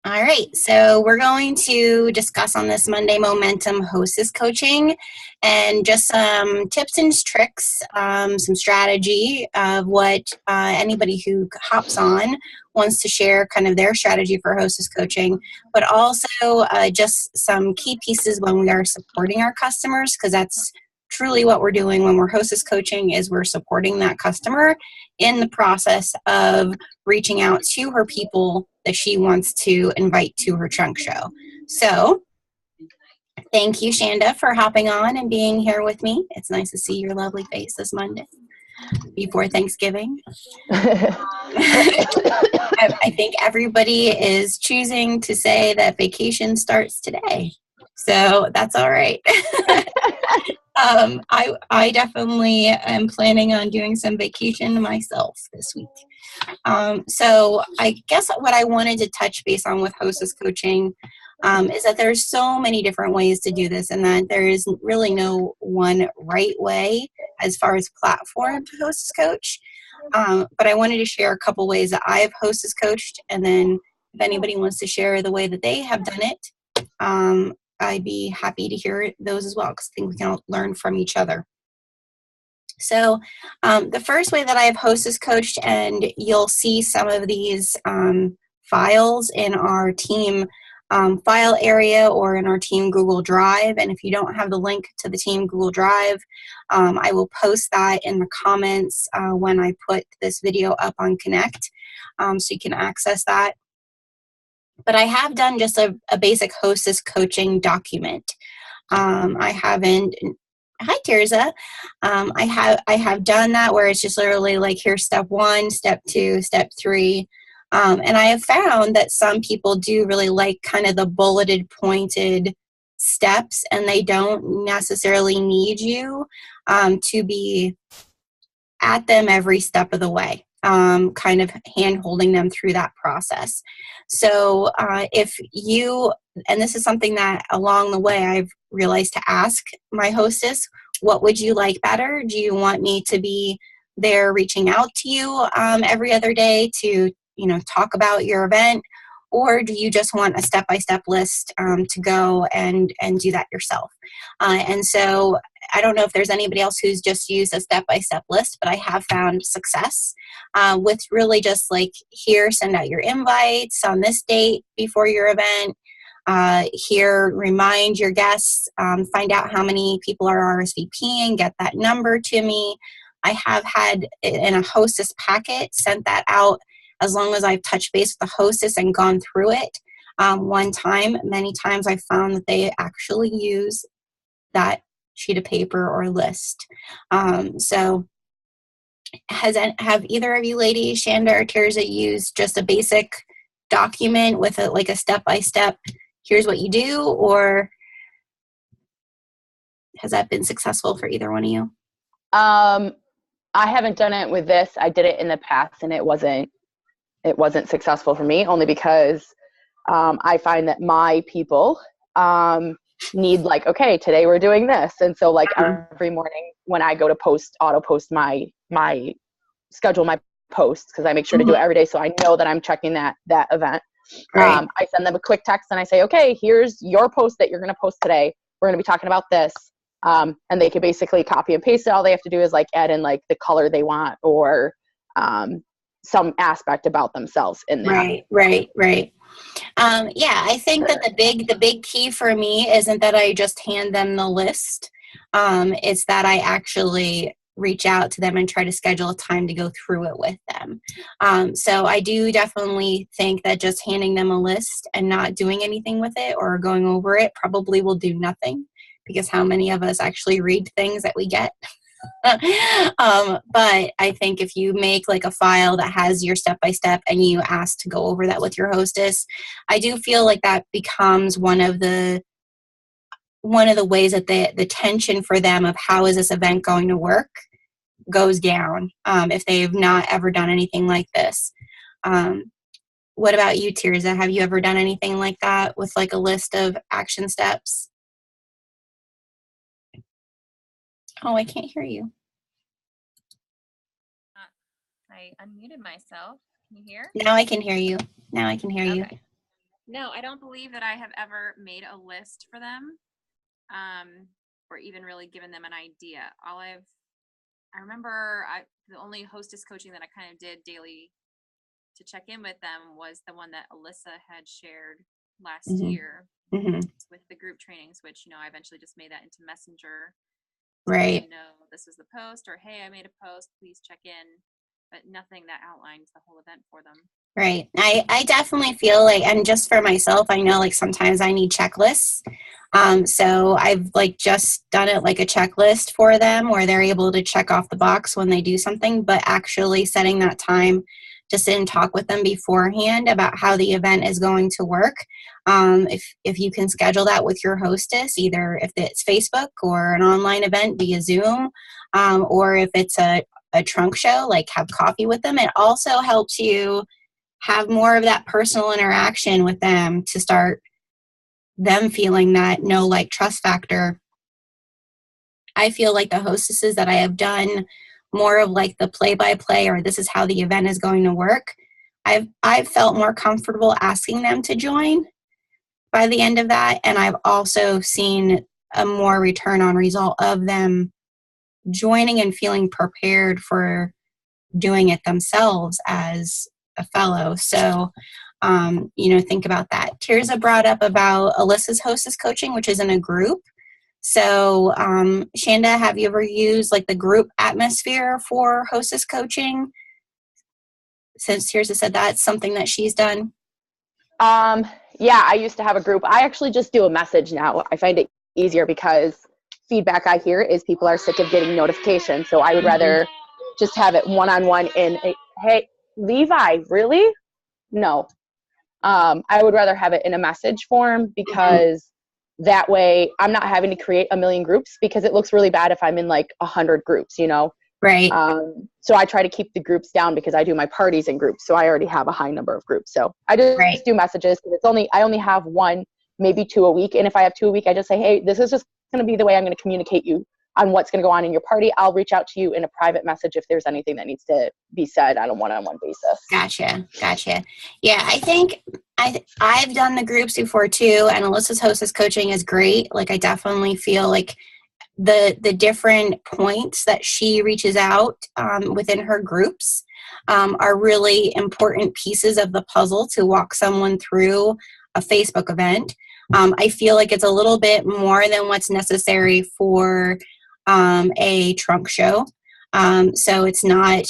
All right, so we're going to discuss on this Monday Momentum Hostess coaching and just some tips and tricks, some strategy of what anybody who hops on wants to share kind of their strategy for hostess coaching, but also just some key pieces when we are supporting our customers, because that's truly what we're doing when we're hostess coaching is we're supporting that customer in the process of reaching out to her people that she wants to invite to her trunk show. So thank you, Shanda, for hopping on and being here with me. It's nice to see your lovely face this Monday before Thanksgiving. I think everybody is choosing to say that vacation starts today. So that's all right. I definitely am planning on doing some vacation myself this week. So I guess what I wanted to touch base on with hostess coaching is that there's so many different ways to do this, and that there is really no one right way as far as platform to hostess coach. But I wanted to share a couple ways that I've hostess coached, and then if anybody wants to share the way that they have done it, I'd be happy to hear those as well, because I think we can all learn from each other. So the first way that I have hostess coached, and you'll see some of these files in our team file area or in our team Google Drive. And if you don't have the link to the team Google Drive, I will post that in the comments when I put this video up on Connect, so you can access that. But I have done just a basic hostess coaching document. I haven't. Hi, Tirza. I have done that where it's just literally like, here's step 1, step 2, step 3. And I have found that some people do really like kind of the bulleted, pointed steps, and they don't necessarily need you to be at them every step of the way. Kind of hand holding them through that process. So if you, and this is something that along the way I've realized to ask my hostess, what would you like better? Do you want me to be there reaching out to you every other day to, talk about your event? Or do you just want a step-by-step list to go and do that yourself? And so I don't know if there's anybody else who's just used a step-by-step list, but I have found success with really just like, here, send out your invites on this date before your event. Here, remind your guests, find out how many people are RSVPing, get that number to me. I have had in a hostess packet sent that out as long as I've touched base with the hostess and gone through it one time. Many times I've found that they actually use that sheet of paper or list. So have either of you ladies, Shanda or Tirza, used just a basic document with a step-by-step, here's what you do, or has that been successful for either one of you? I haven't done it with this. I did it in the past, and it wasn't successful for me, only because I find that my people need okay, today we're doing this. And so every morning when I go to auto post my schedule, my posts, because I make sure to do it every day, so I know that I'm checking that event. Right. I send them a quick text and I say, okay, here's your post that you're going to post today. We're going to be talking about this. And they can basically copy and paste it. All they have to do is add in the color they want, or some aspect about themselves in there. Right. Yeah, I think that the big key for me isn't that I just hand them the list. It's that I actually reach out to them and try to schedule a time to go through it with them. So I do definitely think that just handing them a list and not doing anything with it or going over it probably will do nothing, because how many of us actually read things that we get? But I think if you make a file that has your step-by-step and you ask to go over that with your hostess, I do feel like that becomes one of the ways that the tension for them of how is this event going to work goes down if they've not ever done anything like this. What about you, Tirza? Have you ever done anything like that with a list of action steps? Oh, I can't hear you. I unmuted myself. Can you hear? Now I can hear you. Okay. No, I don't believe that I have ever made a list for them, or even really given them an idea. I remember the only hostess coaching that I kind of did daily to check in with them was the one that Alyssa had shared last Mm-hmm. year Mm-hmm. with the group trainings, which, I eventually just made that into Messenger. Right. This was the post, or hey, I made a post, please check in, but nothing that outlines the whole event for them. Right. I definitely feel like, and just for myself, I know like sometimes I need checklists. So I've like just done it like a checklist for them where they're able to check off the box when they do something, but actually setting that time to sit and talk with them beforehand about how the event is going to work. If you can schedule that with your hostess, either if it's Facebook or an online event via Zoom, or if it's a trunk show, like have coffee with them, it also helps you have more of that personal interaction with them to start them feeling that know, like, trust factor. I feel like the hostesses that I have done more of like the play by play, or this is how the event is going to work, I've felt more comfortable asking them to join by the end of that. And I've also seen a more return on result of them joining and feeling prepared for doing it themselves as a fellow. So, think about that. Tirza brought up about Alyssa's hostess coaching, which is in a group. So, Shanda, have you ever used like the group atmosphere for hostess coaching? Since Tirza said that's something that she's done. Yeah, I used to have a group. I actually just do a message now. I find it easier because feedback I hear is people are sick of getting notifications. So I would rather just have it one-on-one in a, hey, Levi, really? No. I would rather have it in a message form because that way I'm not having to create a million groups, because it looks really bad if I'm in like 100 groups, Right. So I try to keep the groups down because I do my parties in groups. So I already have a high number of groups. So I just do messages. I only have one, maybe two a week. And if I have two a week, I just say, hey, this is just going to be the way I'm going to communicate you on what's going to go on in your party. I'll reach out to you in a private message if there's anything that needs to be said on a one-on-one basis. Gotcha. Yeah, I think I've done the groups before too, and Alyssa's hostess coaching is great. Like I definitely feel like the different points that she reaches out within her groups are really important pieces of the puzzle to walk someone through a Facebook event. I feel like it's a little bit more than what's necessary for a trunk show. So it's not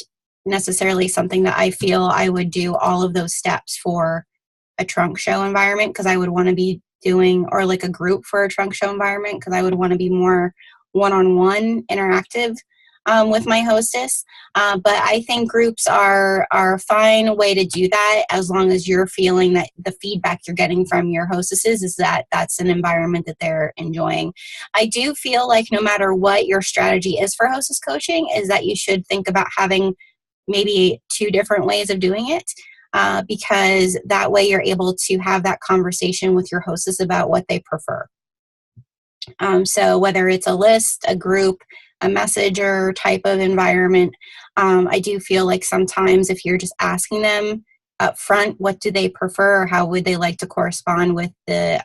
necessarily something that I feel I would do all of those steps for a trunk show environment, because I would want to be doing, or like a group for a trunk show environment, because I would want to be more one-on-one interactive with my hostess. But I think groups are a fine way to do that, as long as you're feeling that the feedback you're getting from your hostesses is that that's an environment that they're enjoying. I do feel like no matter what your strategy is for hostess coaching, is that you should think about having maybe two different ways of doing it. Because that way you're able to have that conversation with your hostess about what they prefer. So whether it's a list, a group, a messenger type of environment, I do feel like sometimes if you're just asking them up front, what do they prefer, or how would they like to correspond with the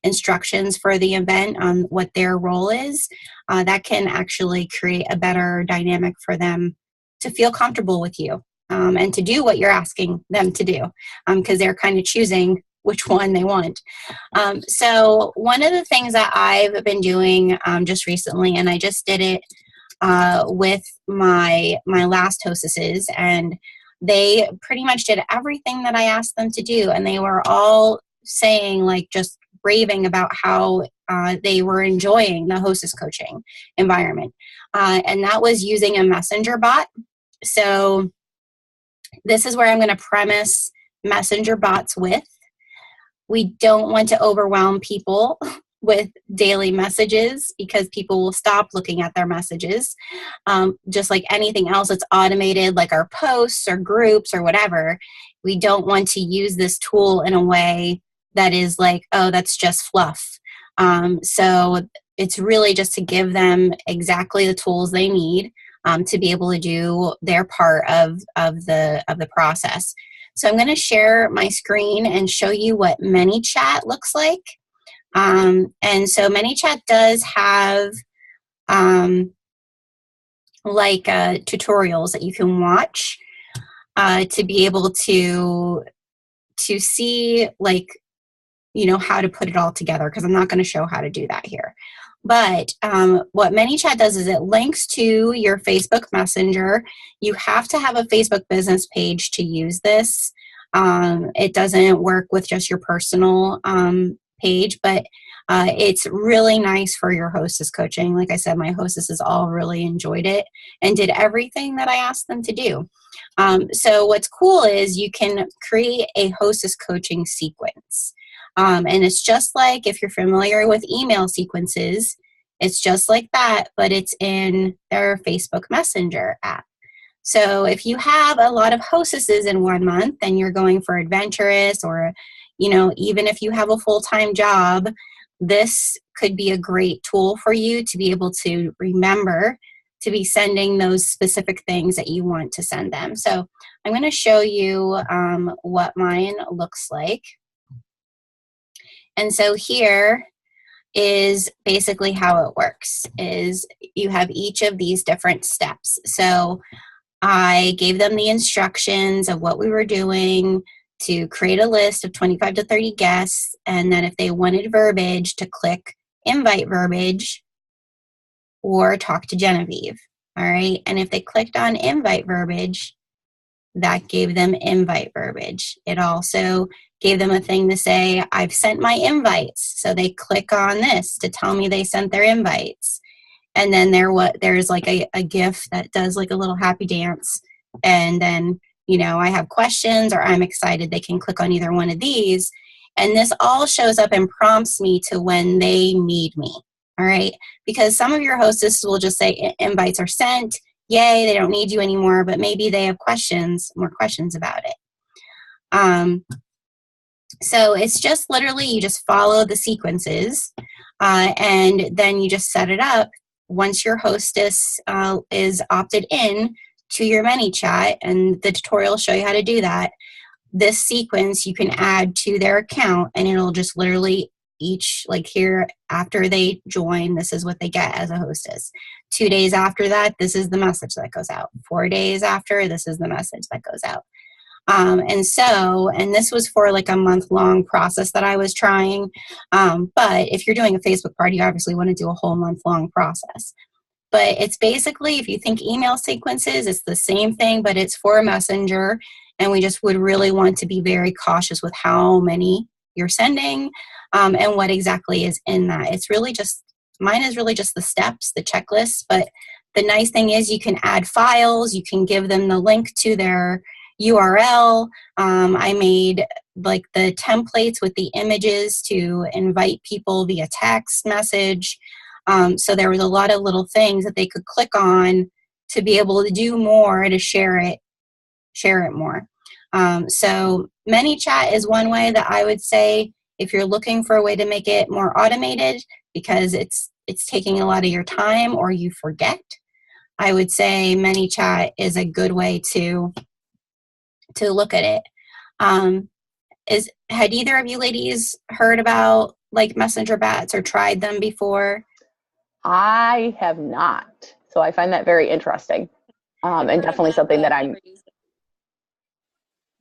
instructions for the event on what their role is, that can actually create a better dynamic for them to feel comfortable with you. And to do what you're asking them to do, because they're kind of choosing which one they want. So one of the things that I've been doing just recently, and I just did it with my last hostesses, and they pretty much did everything that I asked them to do, and they were all saying, like, just raving about how they were enjoying the hostess coaching environment. And that was using a messenger bot. So this is where I'm going to premise messenger bots with. We don't want to overwhelm people with daily messages, because people will stop looking at their messages. Just like anything else that's automated, like our posts or groups or whatever, we don't want to use this tool in a way that is like, oh, that's just fluff. So it's really just to give them exactly the tools they need to be able to do their part of the process. So I'm going to share my screen and show you what ManyChat looks like. And so ManyChat does have tutorials that you can watch to be able to see how to put it all together, because I'm not going to show how to do that here. But what ManyChat does is it links to your Facebook Messenger. You have to have a Facebook business page to use this. It doesn't work with just your personal page, but it's really nice for your hostess coaching. Like I said, my hostesses all really enjoyed it and did everything that I asked them to do. So what's cool is you can create a hostess coaching sequence. And it's just like, if you're familiar with email sequences, it's just like that, but it's in their Facebook Messenger app. So if you have a lot of hostesses in 1 month and you're going for adventurous, or, even if you have a full-time job, this could be a great tool for you to be able to remember to be sending those specific things that you want to send them. So I'm going to show you what mine looks like. And so here is basically how it works, is you have each of these different steps. So I gave them the instructions of what we were doing, to create a list of 25 to 30 guests, and then if they wanted verbiage, to click invite verbiage or talk to Genevieve. All right. And if they clicked on invite verbiage, that gave them invite verbiage. It also gave them a thing to say, I've sent my invites. So they click on this to tell me they sent their invites. And then there's like a GIF that does like a little happy dance. And then, I have questions or I'm excited. They can click on either one of these. And this all shows up and prompts me to when they need me. All right. Because some of your hostesses will just say invites are sent. Yay, they don't need you anymore, but maybe they have more questions about it. So it's just literally, you just follow the sequences and then you just set it up. Once your hostess is opted in to your ManyChat, and the tutorial will show you how to do that, this sequence you can add to their account, and it'll just literally here after they join, this is what they get as a hostess. 2 days after that, this is the message that goes out. 4 days after, this is the message that goes out. And this was for like a month-long process that I was trying. But if you're doing a Facebook party, you obviously want to do a whole month-long process. But it's basically, if you think email sequences, it's the same thing, but it's for a messenger. And we just would really want to be very cautious with how many you're sending and what exactly is in that. Mine is really just the steps, the checklist. But the nice thing is you can add files. You can give them the link to their URL. I made like the templates with the images to invite people via text message. So there was a lot of little things that they could click on to be able to do more, to share it more. So ManyChat is one way that I would say, if you're looking for a way to make it more automated because it's taking a lot of your time or you forget, I would say ManyChat is a good way to look at it. Had either of you ladies heard about like messenger bats or tried them before? I have not. So I find that very interesting. And definitely something that I'm.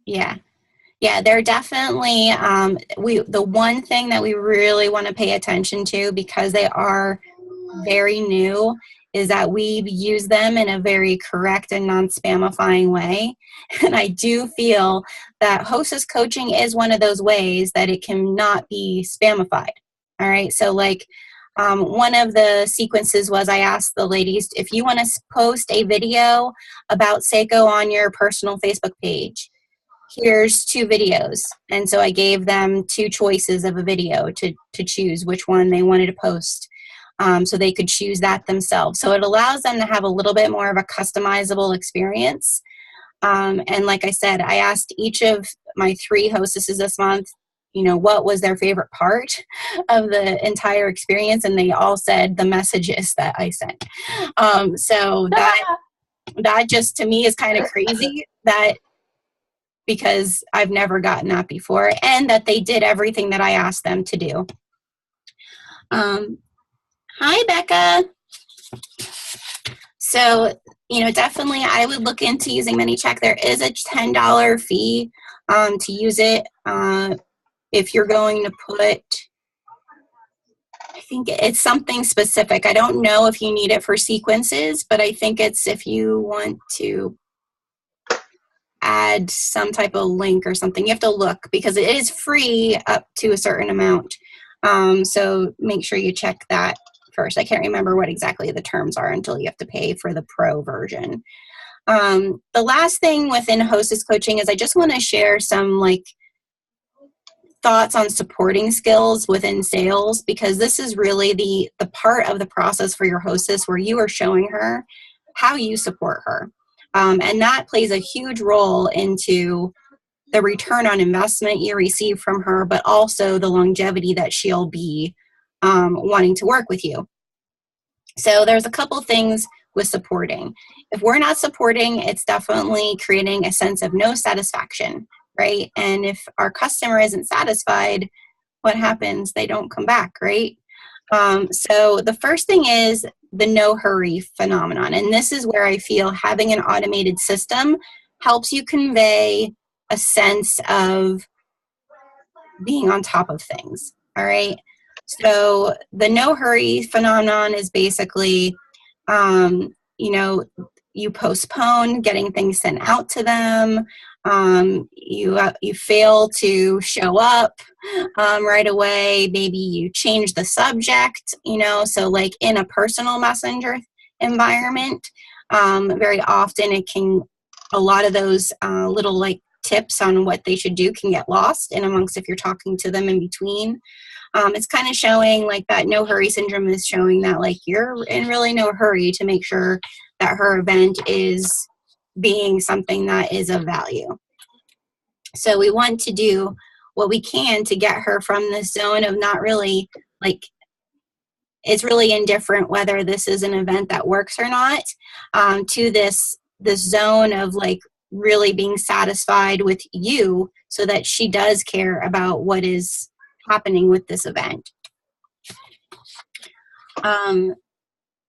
Yeah. Yeah, they're definitely, the one thing that we really want to pay attention to, because they are very new, is that we use them in a very correct and non-spamifying way. And I do feel that hostess coaching is one of those ways that it cannot be spamified. All right. So like one of the sequences was, I asked the ladies, if you want to post a video about Seiko on your personal Facebook page, here's 2 videos. And so I gave them 2 choices of a video to choose which one they wanted to post. So they could choose that themselves. So it allows them to have a little bit more of a customizable experience. And like I said, I asked each of my 3 hostesses this month, what was their favorite part of the entire experience. And they all said the messages that I sent. So that just to me is kind of crazy that because I've never gotten that before, and that they did everything that I asked them to do. Hi, Becca. So, definitely I would look into using ManyCheck. There is a $10 fee to use it. If you're going to put, I think it's something specific. I don't know if you need it for sequences, but I think it's if you want to add some type of link or something. You have to look because it is free up to a certain amount. So make sure you check that first. I can't remember what exactly the terms are until you have to pay for the pro version. The last thing within Hostess coaching is I just want to share some thoughts on supporting skills within sales, because this is really the part of the process for your hostess where you are showing her how you support her. And that plays a huge role into the return on investment you receive from her, but also the longevity that she'll be wanting to work with you. So there's a couple things with supporting. If we're not supporting, it's definitely creating a sense of no satisfaction, right? And if our customer isn't satisfied, what happens? They don't come back, right? So the first thing is the no hurry phenomenon. And this is where I feel having an automated system helps you convey a sense of being on top of things. All right. So the no hurry phenomenon is basically, you postpone getting things sent out to them. You fail to show up right away. Maybe you change the subject, so like in a personal messenger environment, very often a lot of those little tips on what they should do can get lost in amongst if you're talking to them in between. It's kind of showing that no hurry syndrome is showing that you're in really no hurry to make sure that her event is being something that is of value. So we want to do what we can to get her from this zone of not really it's really indifferent whether this is an event that works or not, to this zone of really being satisfied with you so that she does care about what is happening with this event.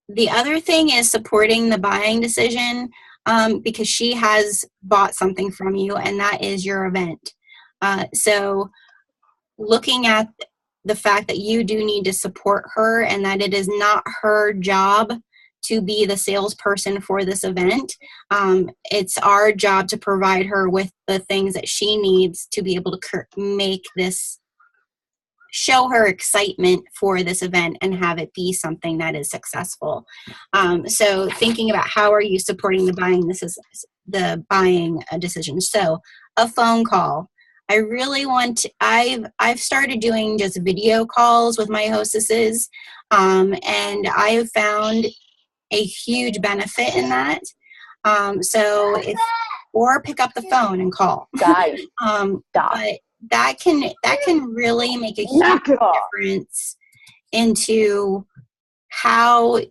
The other thing is supporting the buying decision, because she has bought something from you and that is your event. So looking at the fact that you do need to support her and that it is not her job to be the salesperson for this event. It's our job to provide her with the things that she needs to be able to make this, show her excitement for this event and have it be something that is successful. So thinking about how are you supporting the buying decision. So a phone call. I really I've started doing just video calls with my hostesses, and I have found a huge benefit in that. Or pick up the phone and call. But that can really make a huge difference into how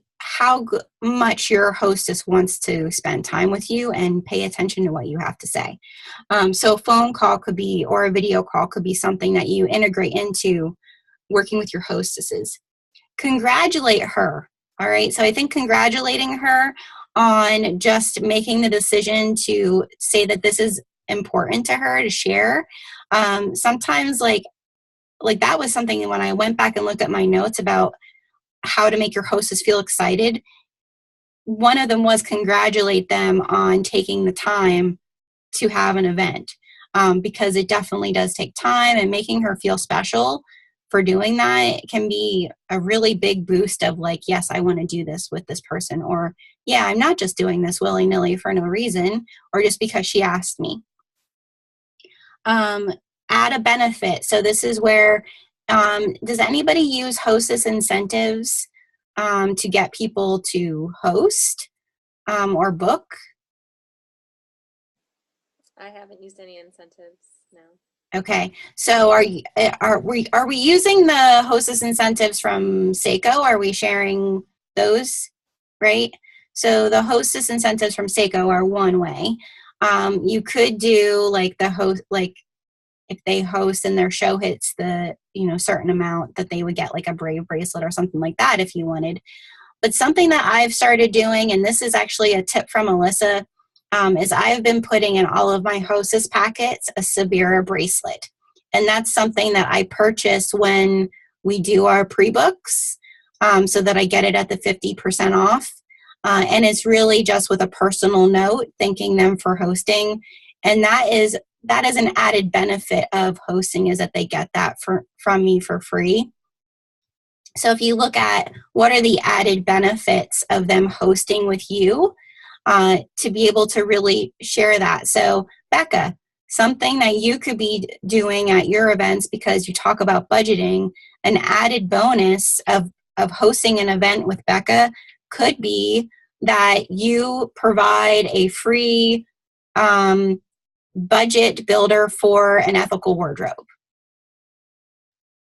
much your hostess wants to spend time with you and pay attention to what you have to say. So a phone call could be, or a video call could be something that you integrate into working with your hostesses. Congratulate her. All right. So I think congratulating her on just making the decision to say that this is important to her to share. Sometimes like that was something when I went back and looked at my notes about how to make your hostess feel excited. One of them was congratulate them on taking the time to have an event, because it definitely does take time, and making her feel special for doing that can be a really big boost of yes, I want to do this with this person, or yeah, I'm not just doing this willy-nilly for no reason, or just because she asked me. Add a benefit. So this is where, does anybody use hostess incentives to get people to host or book? I haven't used any incentives, no. Okay, so are we using the hostess incentives from Seiko? Are we sharing those, right? So the hostess incentives from Seiko are one way. You could do like the host, like if they host and their show hits the, certain amount, that they would get like a Brave bracelet or something like that if you wanted. But something that I've started doing, and this is actually a tip from Alyssa, is I've been putting in all of my Hostess packets a Sabira bracelet. And that's something that I purchase when we do our pre-books, so that I get it at the 50% off. And it's really just with a personal note, thanking them for hosting. And that is an added benefit of hosting, is that they get that from me for free. So if you look at what are the added benefits of them hosting with you, to be able to really share that. So Becca, something that you could be doing at your events, because you talk about budgeting, an added bonus of hosting an event with Becca could be that you provide a free budget builder for an ethical wardrobe.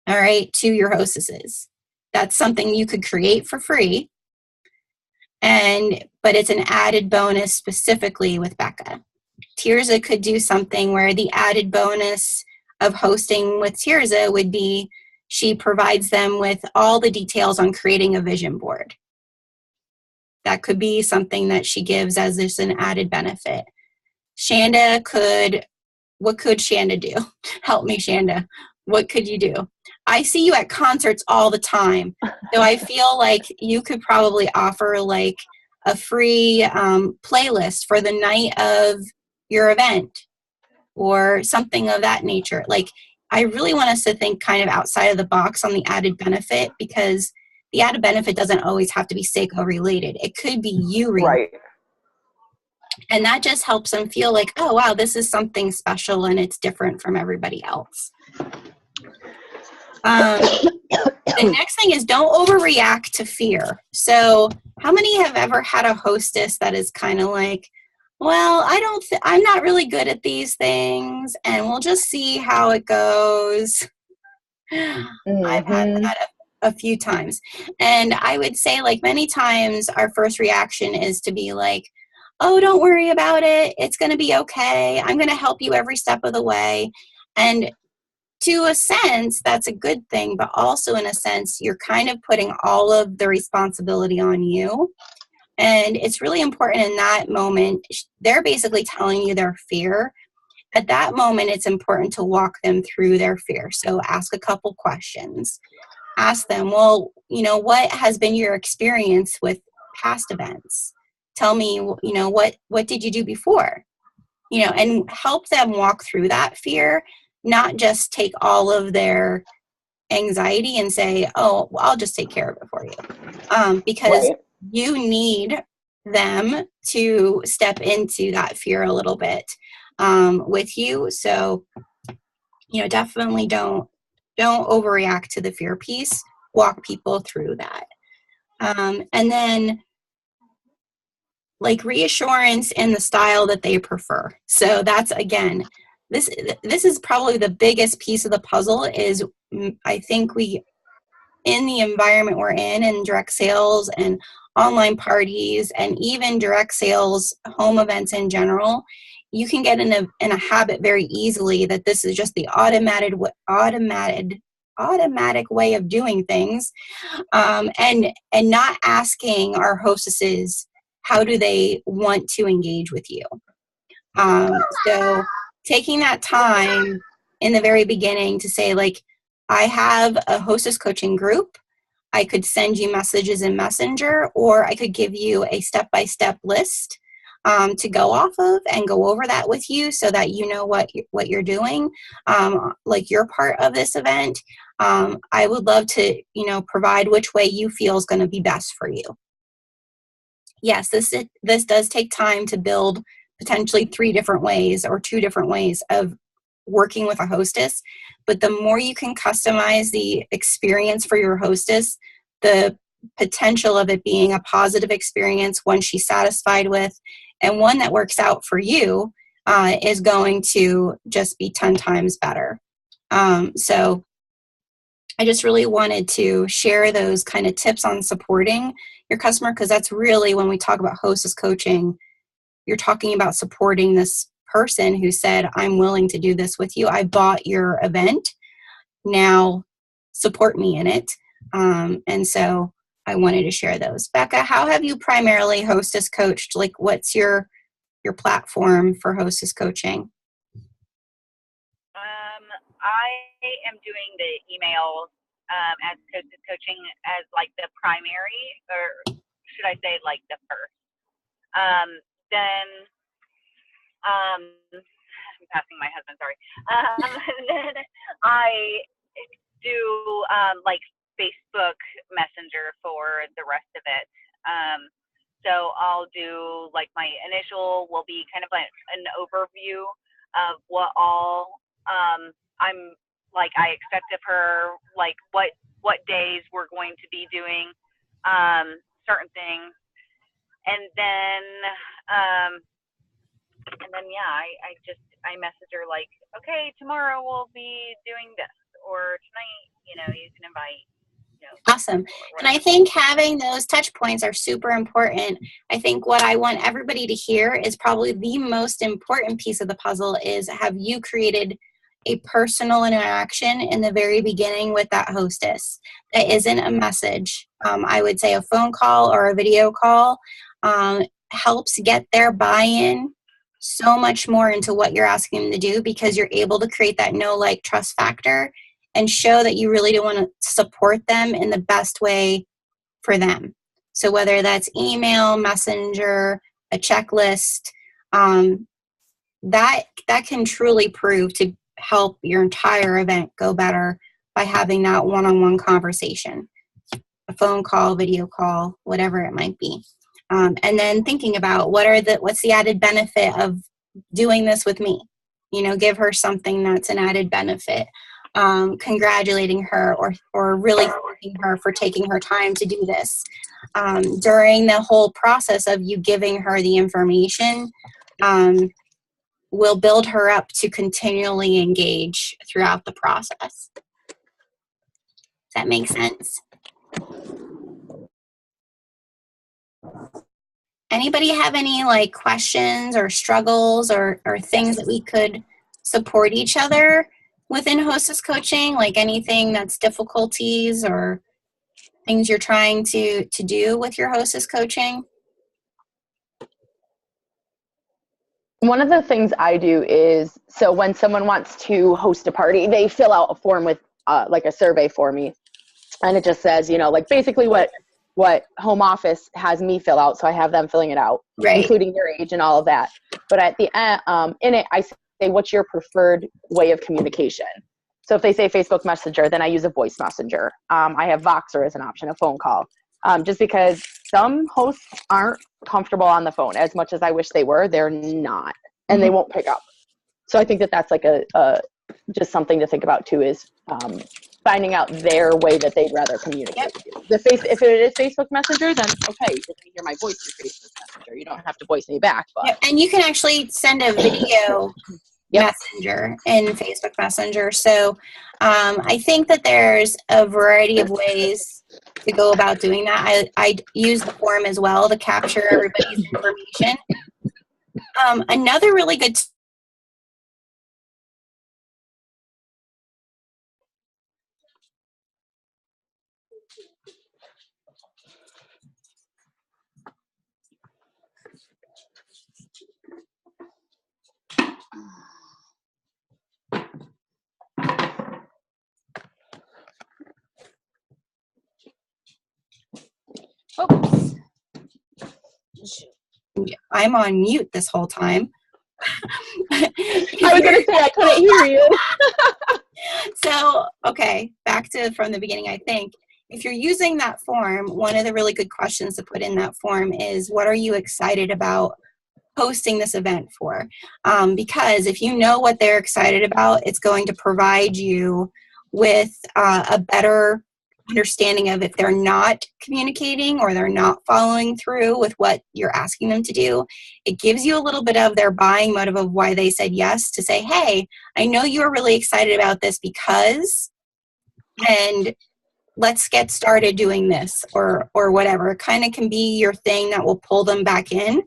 All right, to your hostesses. That's something you could create for free, but it's an added bonus specifically with Becca. Tirza could do something where the added bonus of hosting with Tirza would be she provides them with all the details on creating a vision board. That could be something that she gives as just an added benefit. What could Shanda do? Help me, Shanda. What could you do? I see you at concerts all the time. So I feel like you could probably offer like a free playlist for the night of your event or something of that nature. Like, I really want us to think kind of outside of the box on the added benefit, because the added benefit doesn't always have to be Seiko related. It could be you related. Right. And that just helps them feel like, oh, wow, this is something special and it's different from everybody else. The next thing is don't overreact to fear. So how many have ever had a hostess that is kind of like, well, I'm not really good at these things, and we'll just see how it goes. Mm-hmm. I've had that a few times. And I would say, like, many times our first reaction is to be like, oh, don't worry about it. It's going to be okay. I'm going to help you every step of the way. And to a sense, that's a good thing, but also in a sense, you're kind of putting all of the responsibility on you. And it's really important in that moment. They're basically telling you their fear. At that moment, it's important to walk them through their fear. So ask a couple questions. Ask them, well, what has been your experience with past events? Tell me, what did you do before? And help them walk through that fear, not just take all of their anxiety and say, oh, well, I'll just take care of it for you. Because you need them to step into that fear a little bit with you. So, definitely don't overreact to the fear piece. Walk people through that. And then, like, reassurance in the style that they prefer. So that's, again, this is probably the biggest piece of the puzzle. Is I think in the environment we're in direct sales and online parties and even direct sales home events in general, you can get in a habit very easily that this is just the automatic way of doing things, and not asking our hostesses how do they want to engage with you. So taking that time in the very beginning to say, like, I have a hostess coaching group. I could send you messages in Messenger, or I could give you a step-by-step list to go off of and go over that with you so that you know what you're doing, like you're part of this event. I would love to, provide which way you feel is going to be best for you. Yes, this does take time to build potentially 3 different ways or 2 different ways of working with a hostess. But the more you can customize the experience for your hostess, the potential of it being a positive experience, one she's satisfied with, and one that works out for you is going to just be 10 times better. So I just really wanted to share those kind of tips on supporting your customer, because that's really, when we talk about hostess coaching, you're talking about supporting this person who said, I'm willing to do this with you. I bought your event. Now support me in it. And so I wanted to share those. Becca, how have you primarily hostess coached? Like, what's your platform for hostess coaching? I am doing the emails as hostess coaching as like the primary, or should I say like the first. Then I'm passing my husband, sorry. Then I do like Facebook Messenger for the rest of it. So I'll do like my initial will be kind of an overview of what all I'm like I expect of her, like what days we're going to be doing certain things, and then yeah, I message her like, okay, tomorrow we'll be doing this, or tonight, you can invite. Awesome. And I think having those touch points are super important. I think what I want everybody to hear is probably the most important piece of the puzzle is, have you created a personal interaction in the very beginning with that hostess that isn't a message? I would say a phone call or a video call helps get their buy-in so much more into what you're asking them to do, because you're able to create that know, like, trust factor and show that you really do want to support them in the best way for them. So whether that's email, messenger, a checklist, that can truly prove to help your entire event go better by having that one-on-one conversation, a phone call, video call, whatever it might be. And then thinking about what's the added benefit of doing this with me? Give her something that's an added benefit. Congratulating her or really thanking her for taking her time to do this. During the whole process of you giving her the information, will build her up to continually engage throughout the process. Does that make sense? Anybody have any questions or struggles or things that we could support each other within hostess coaching? Like anything that's difficulties or things you're trying to do with your hostess coaching? One of the things I do is, so when someone wants to host a party, they fill out a form with like a survey for me. And it just says, basically what home office has me fill out. So I have them filling it out, right, including their age and all of that. But at the end, in it, I say, what's your preferred way of communication? So if they say Facebook Messenger, then I use a voice messenger. I have Voxer as an option, a phone call. Just because some hosts aren't comfortable on the phone as much as I wish they were, they're not, and they won't pick up. So I think that that's like just something to think about too, is finding out their way that they'd rather communicate with you. If it is Facebook Messenger, then okay, you're going to hear my voice through Facebook Messenger. You don't have to voice me back. But. And you can actually send a video messenger in Facebook Messenger. So I think that there's a variety of ways to go about doing that. I use the form as well to capture everybody's information. Another really good Oops. I'm on mute this whole time. I was going to say I couldn't hear you. So, okay, back to from the beginning, I think. If you're using that form, one of the really good questions to put in that form is, what are you excited about hosting this event for? Because if you know what they're excited about, it's going to provide you with a better understanding of if they're not communicating or they're not following through with what you're asking them to do. It gives you a little bit of their buying motive of why they said yes, to say, hey, I know you're really excited about this because, and let's get started doing this, or whatever. It kind of can be your thing that will pull them back in.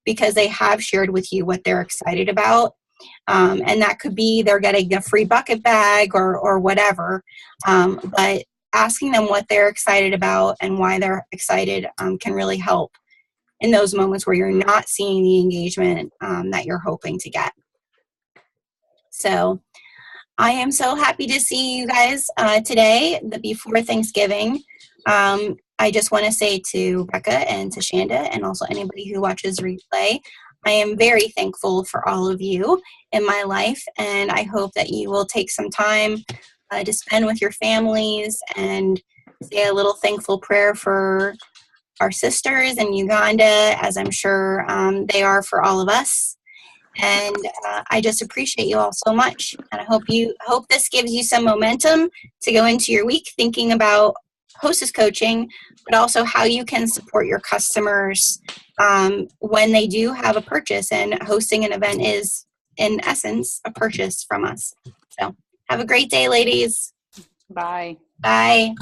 because they have shared with you what they're excited about. And that could be they're getting a free bucket bag or whatever. But asking them what they're excited about and why they're excited can really help in those moments where you're not seeing the engagement that you're hoping to get. So I am so happy to see you guys today, before Thanksgiving. I just want to say to Becca and to Shanda and also anybody who watches replay, I am very thankful for all of you in my life, and I hope that you will take some time to spend with your families and say a little thankful prayer for our sisters in Uganda, as I'm sure they are for all of us. And I just appreciate you all so much. And I hope this gives you some momentum to go into your week thinking about Hostess coaching, but also how you can support your customers when they do have a purchase. And hosting an event is, in essence, a purchase from us. So have a great day, ladies. Bye. Bye.